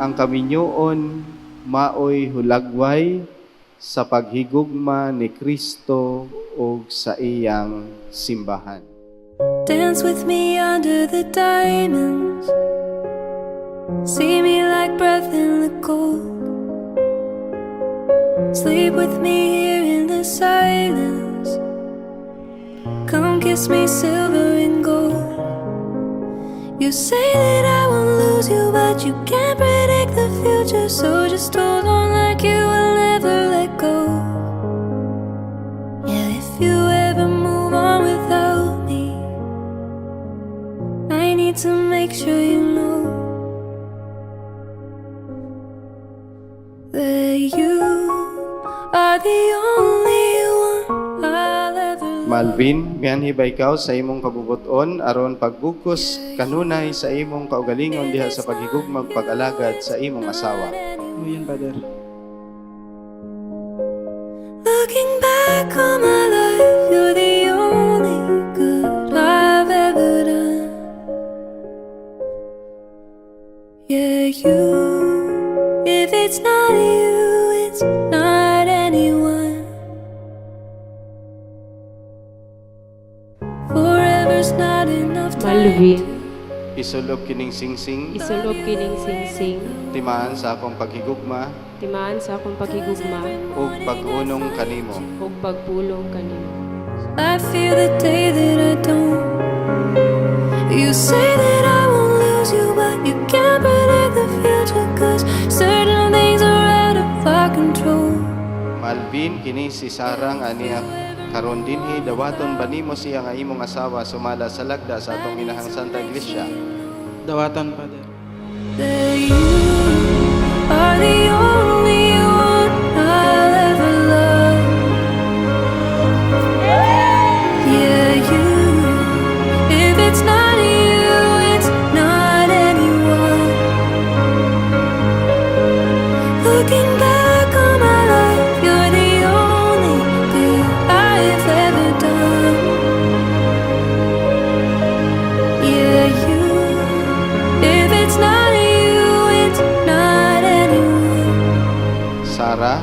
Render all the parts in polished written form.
ang kaminyoon maoy hulagway sa paghigugma ni Kristo ug sa iyang simbahan. Dance with me under the diamonds. See me like breath in the cold. Sleep with me here in the silence. Come kiss me silver and gold. You say that I won't lose you, but you can't predict the future. So just hold on like you will never let go. Yeah, if you ever move on without me, I need to make sure you know that you are the only one I'll ever love. Malvin, mianhibay ikaw sa imong kabubuton aron pagbukos kanunay sa imong kaugalingon diha sa paghigugmag pag-alagad sa imong asawa. Yan, Father. Looking back on my life, you're the only good I've ever done. Yeah, you. If it's not you, it's not anyone. Forever's not enough time. Malvin, Isulog kining singsing, isulog kining singsing, timaan sa akong paghigugma timaan sa akong paghigugma, ug pag-unong kanimo. ug pagpulong kanimo. I feel the day that I don't. You say that I won't lose you, but you can't predict the future, 'cause certain things are out of our control. Malvin, kini si Sarang aniya karon dinhi dawaton ba nimo siya nga imong asawa sumala sa lagda sa atong inahang Santa Iglesia? Dawatan, Father. That you are the only one I'll ever love. Yeah, you. If it's not you, it's not anyone. Looking back on my life, you're the only good I've ever done. Yeah, you. If it's not you, it's not anyone. Sara,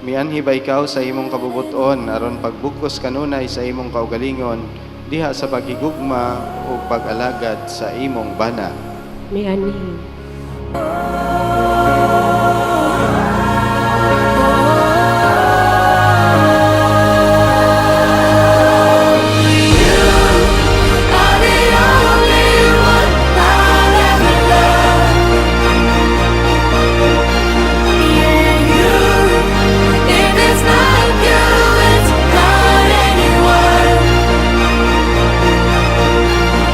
mianhibay ikaw sa imong kabubuton aron pagbukos kanunay sa imong kaugalingon diha sa paghigugma ug pag-alagad sa imong bana. Mianhi, Are the only one I'll ever love. Yeah, you. If it's not you, it's not anyone.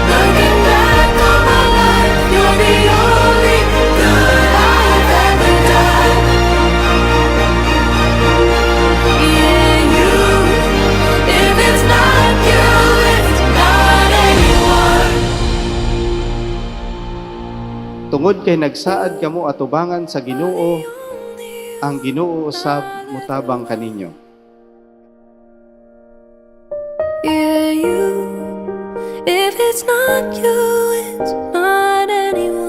Looking back on my life, you're the only good I've ever done. Yeah, you. If it's not you, it's not anyone. Tungod kay nagsaad kamo atubangan sa Ginoo, ang Ginoo usab mutabang kaninyo. Yeah, you. If it's not you, it's not anyone.